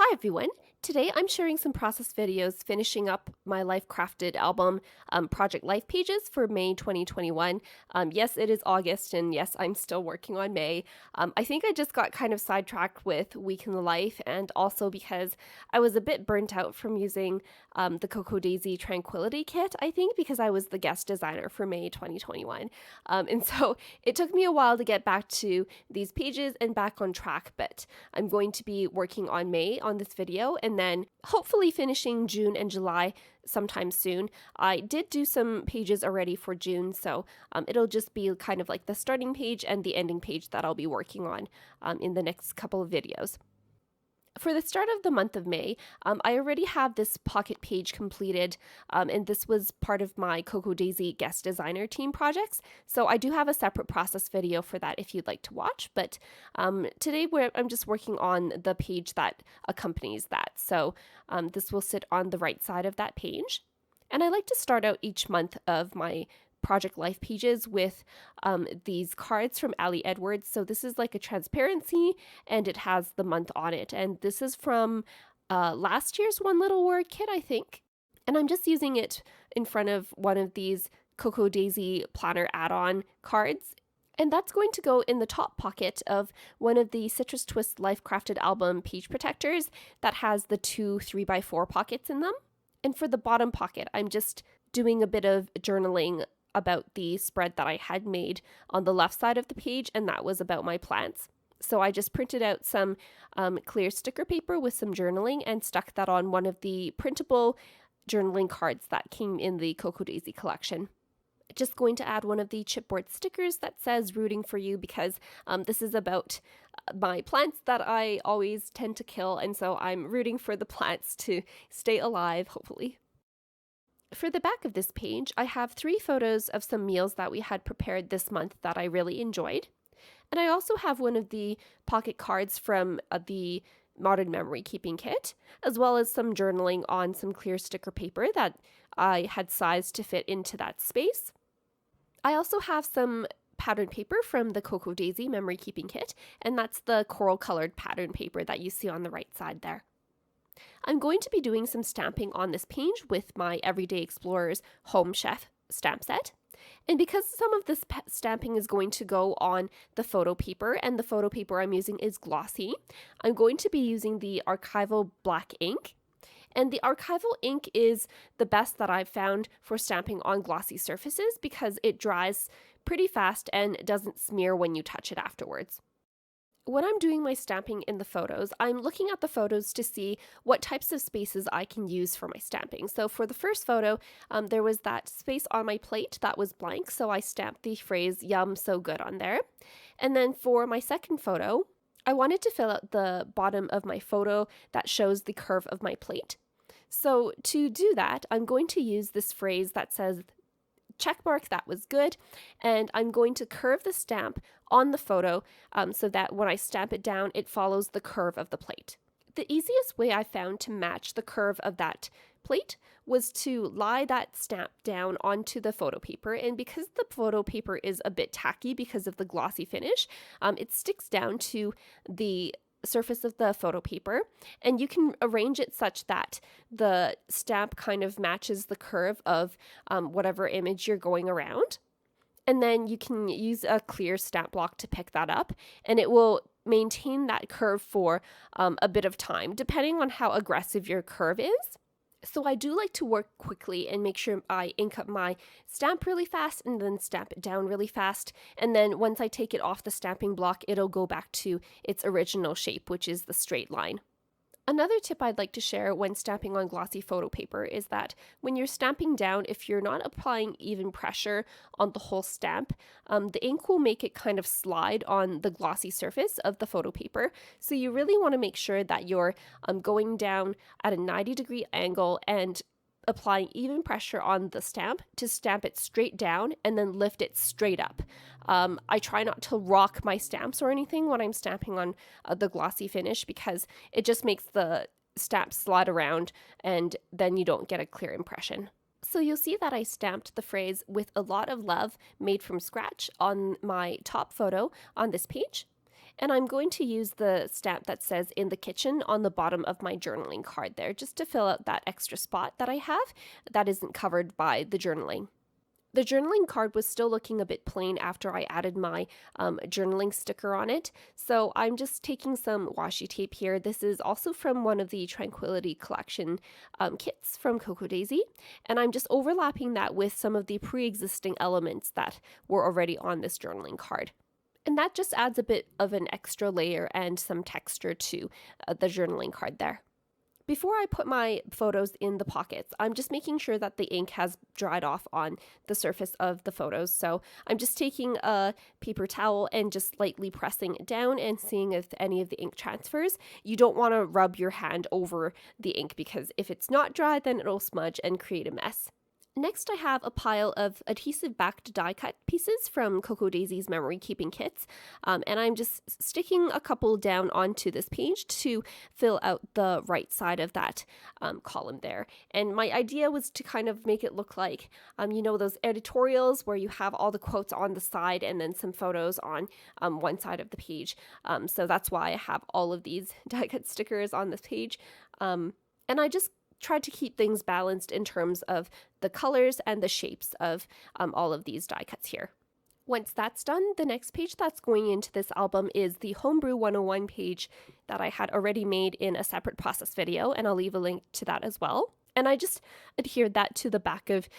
Hi everyone! Today I'm sharing some process videos finishing up my Life Crafted album Project Life pages for May 2021. Yes, it is August, and yes, I'm still working on May. I think I just got kind of sidetracked with Week in the Life, and also because I was a bit burnt out from using the Cocoa Daisy Tranquility kit, I think, because I was the guest designer for May 2021. And so it took me a while to get back to these pages and back on track, but I'm going to be working on May on this video and then hopefully finishing June and July sometime soon. I did do some pages already for June, so it'll just be kind of like the starting page and the ending page that I'll be working on in the next couple of videos. For the start of the month of May, I already have this pocket page completed, and this was part of my Cocoa Daisy guest designer team projects. So I do have a separate process video for that if you'd like to watch, but today I'm just working on the page that accompanies that. So this will sit on the right side of that page. And I like to start out each month of my Project Life pages with these cards from Ali Edwards. So this is like a transparency and it has the month on it. And this is from last year's One Little Word kit, I think. And I'm just using it in front of one of these Cocoa Daisy planner add-on cards. And that's going to go in the top pocket of one of the Citrus Twist Life Crafted album page protectors that has the two 3x4 pockets in them. And for the bottom pocket, I'm just doing a bit of journaling about the spread that I had made on the left side of the page, and that was about my plants. So I just printed out some clear sticker paper with some journaling and stuck that on one of the printable journaling cards that came in the Cocoa Daisy collection. Just going to add one of the chipboard stickers that says rooting for you because this is about my plants that I always tend to kill, and so I'm rooting for the plants to stay alive, hopefully. For the back of this page, I have 3 photos of some meals that we had prepared this month that I really enjoyed. And I also have one of the pocket cards from the Modern Memory Keeping Kit, as well as some journaling on some clear sticker paper that I had sized to fit into that space. I also have some pattern paper from the Cocoa Daisy Memory Keeping Kit, and that's the coral colored pattern paper that you see on the right side there. I'm going to be doing some stamping on this page with my Everyday Explorers Home Chef stamp set. And because some of this stamping is going to go on the photo paper, and the photo paper I'm using is glossy, I'm going to be using the archival black ink. And the archival ink is the best that I've found for stamping on glossy surfaces because it dries pretty fast and doesn't smear when you touch it afterwards. When I'm doing my stamping in the photos, I'm looking at the photos to see what types of spaces I can use for my stamping. So for the first photo, there was that space on my plate that was blank, so I stamped the phrase "Yum, so good" on there. And then for my second photo, I wanted to fill out the bottom of my photo that shows the curve of my plate. So to do that, I'm going to use this phrase that says checkmark, that was good, and I'm going to curve the stamp on the photo so that when I stamp it down, it follows the curve of the plate. The easiest way I found to match the curve of that plate was to lie that stamp down onto the photo paper, and because the photo paper is a bit tacky because of the glossy finish, it sticks down to the surface of the photo paper, and you can arrange it such that the stamp kind of matches the curve of whatever image you're going around. And then you can use a clear stamp block to pick that up, and it will maintain that curve for a bit of time, depending on how aggressive your curve is. So I do like to work quickly and make sure I ink up my stamp really fast and then stamp it down really fast. And then once I take it off the stamping block, it'll go back to its original shape, which is the straight line. Another tip I'd like to share when stamping on glossy photo paper is that when you're stamping down, if you're not applying even pressure on the whole stamp, the ink will make it kind of slide on the glossy surface of the photo paper. So you really want to make sure that you're going down at a 90-degree angle and applying even pressure on the stamp to stamp it straight down and then lift it straight up. I try not to rock my stamps or anything when I'm stamping on the glossy finish because it just makes the stamp slide around and then you don't get a clear impression. So you'll see that I stamped the phrase "with a lot of love made from scratch" on my top photo on this page. And I'm going to use the stamp that says "in the kitchen" on the bottom of my journaling card there, just to fill out that extra spot that I have that isn't covered by the journaling. The journaling card was still looking a bit plain after I added my journaling sticker on it, so I'm just taking some washi tape here. This is also from one of the Tranquility collection kits from Cocoa Daisy, and I'm just overlapping that with some of the pre-existing elements that were already on this journaling card. And that just adds a bit of an extra layer and some texture to the journaling card there. Before I put my photos in the pockets, I'm just making sure that the ink has dried off on the surface of the photos. So I'm just taking a paper towel and just lightly pressing it down and seeing if any of the ink transfers. You don't want to rub your hand over the ink because if it's not dry, then it'll smudge and create a mess. Next, I have a pile of adhesive backed die cut pieces from Cocoa Daisy's memory keeping kits, and I'm just sticking a couple down onto this page to fill out the right side of that column there. And my idea was to kind of make it look like, those editorials where you have all the quotes on the side and then some photos on one side of the page. So that's why I have all of these die cut stickers on this page. And I just tried to keep things balanced in terms of the colors and the shapes of all of these die cuts here. Once that's done, the next page that's going into this album is the Homebrew 101 page that I had already made in a separate process video, and I'll leave a link to that as well. And I just adhered that to the back of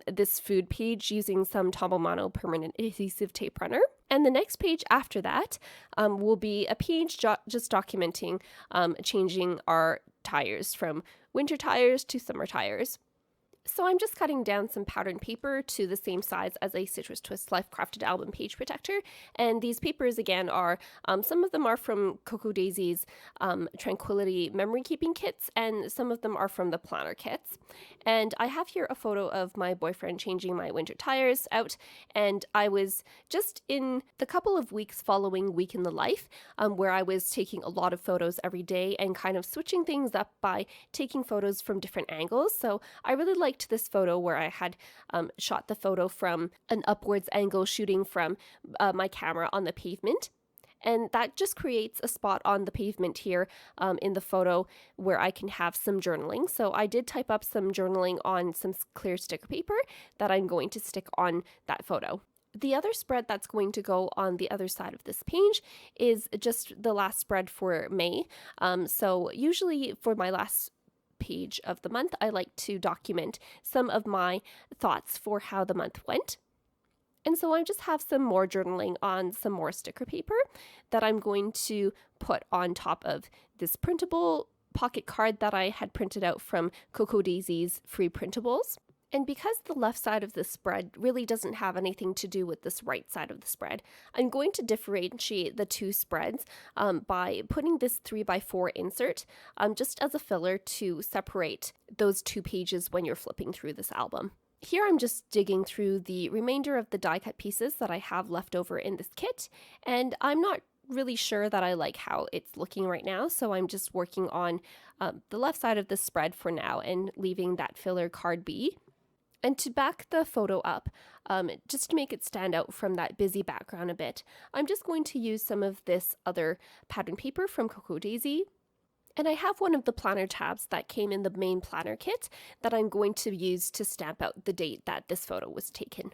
this food page using some Tombow permanent adhesive tape runner. And the next page after that will be a page just documenting changing our tires from winter tires to summer tires. So I'm just cutting down some pattern paper to the same size as a Citrus Twist Life Crafted album page protector. And these papers, again, are some of them are from Cocoa Daisy's Tranquility memory keeping kits, and some of them are from the planner kits. And I have here a photo of my boyfriend changing my winter tires out, and I was just in the couple of weeks following Week in the Life, where I was taking a lot of photos every day and kind of switching things up by taking photos from different angles. So I really liked this photo where I had shot the photo from an upwards angle, shooting from my camera on the pavement. And that just creates a spot on the pavement here in the photo where I can have some journaling. So I did type up some journaling on some clear sticker paper that I'm going to stick on that photo. The other spread that's going to go on the other side of this page is just the last spread for May. So usually for my last page of the month, I like to document some of my thoughts for how the month went. And so I just have some more journaling on some more sticker paper that I'm going to put on top of this printable pocket card that I had printed out from Cocoa Daisy's free printables. And because the left side of the spread really doesn't have anything to do with this right side of the spread, I'm going to differentiate the two spreads by putting this 3x4 insert just as a filler to separate those two pages when you're flipping through this album. Here I'm just digging through the remainder of the die cut pieces that I have left over in this kit, and I'm not really sure that I like how it's looking right now, so I'm just working on the left side of the spread for now and leaving that filler card be. And to back the photo up, just to make it stand out from that busy background a bit, I'm just going to use some of this other pattern paper from Cocoa Daisy. And I have one of the planner tabs that came in the main planner kit that I'm going to use to stamp out the date that this photo was taken.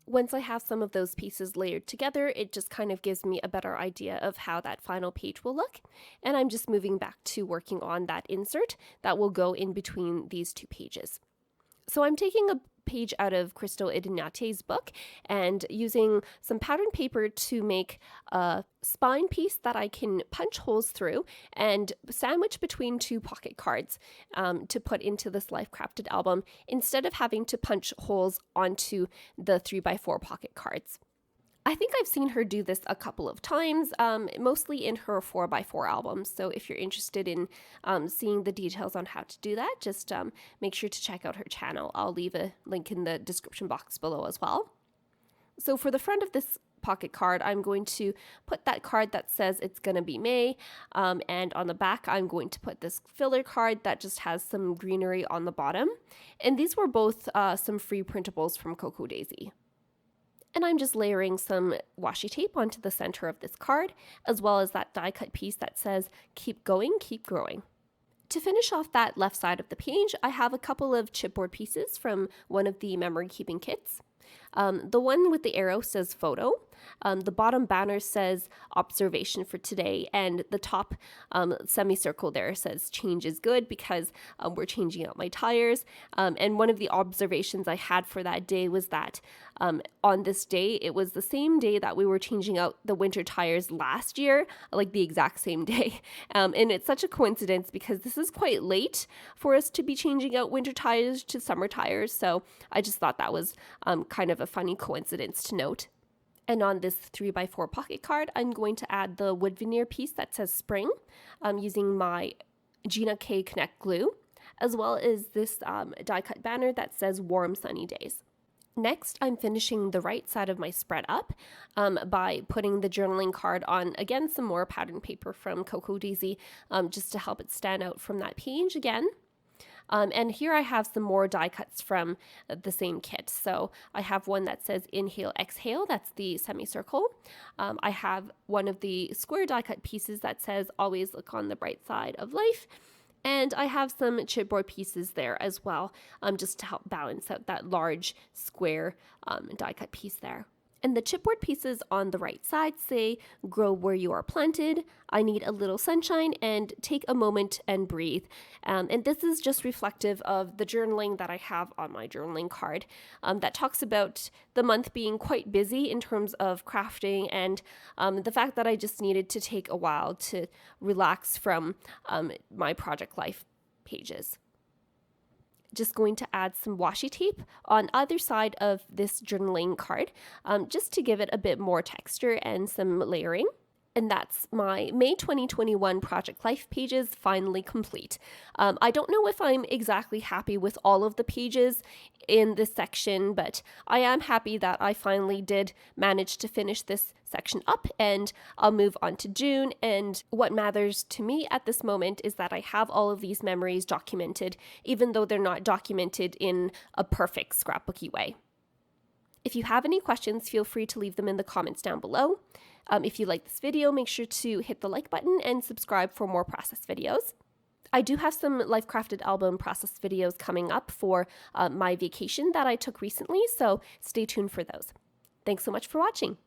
Once I have some of those pieces layered together, it just kind of gives me a better idea of how that final page will look. And I'm just moving back to working on that insert that will go in between these two pages. So I'm taking a page out of Crystal Ignatius's book and using some pattern paper to make a spine piece that I can punch holes through and sandwich between two pocket cards to put into this Life Crafted album instead of having to punch holes onto the 3x4 pocket cards. I think I've seen her do this a couple of times, mostly in her 4x4 albums. So if you're interested in seeing the details on how to do that, just make sure to check out her channel. I'll leave a link in the description box below as well. So for the front of this pocket card, I'm going to put that card that says it's going to be May, and on the back I'm going to put this filler card that just has some greenery on the bottom. And these were both some free printables from Cocoa Daisy. And I'm just layering some washi tape onto the center of this card, as well as that die cut piece that says, "Keep going, keep growing." To finish off that left side of the page, I have a couple of chipboard pieces from one of the memory keeping kits. The one with the arrow says photo. The bottom banner says observation for today, and the top semicircle there says change is good because we're changing out my tires. And one of the observations I had for that day was that on this day, it was the same day that we were changing out the winter tires last year, like the exact same day. And it's such a coincidence because this is quite late for us to be changing out winter tires to summer tires. So I just thought that was kind of a funny coincidence to note. And on this 3x4 pocket card, I'm going to add the wood veneer piece that says spring using my Gina K Connect glue, as well as this die cut banner that says warm sunny days. Next, I'm finishing the right side of my spread up by putting the journaling card on, again, some more pattern paper from Cocoa Daisy just to help it stand out from that page again. And here I have some more die cuts from the same kit. So I have one that says inhale, exhale. That's the semicircle. I have one of the square die cut pieces that says always look on the bright side of life. And I have some chipboard pieces there as well, just to help balance out that large square die cut piece there. And the chipboard pieces on the right side say, grow where you are planted, I need a little sunshine, and take a moment and breathe. And this is just reflective of the journaling that I have on my journaling card that talks about the month being quite busy in terms of crafting and the fact that I just needed to take a while to relax from my project life pages. Just going to add some washi tape on either side of this journaling card just to give it a bit more texture and some layering. And that's my May 2021 Project Life pages finally complete. I don't know if I'm exactly happy with all of the pages in this section, but I am happy that I finally did manage to finish this section up, and I'll move on to June. And what matters to me at this moment is that I have all of these memories documented, even though they're not documented in a perfect scrapbooky way. If you have any questions, feel free to leave them in the comments down below. If you like this video, make sure to hit the like button and subscribe for more process videos. I do have some Life Crafted album process videos coming up for my vacation that I took recently, so stay tuned for those. Thanks so much for watching.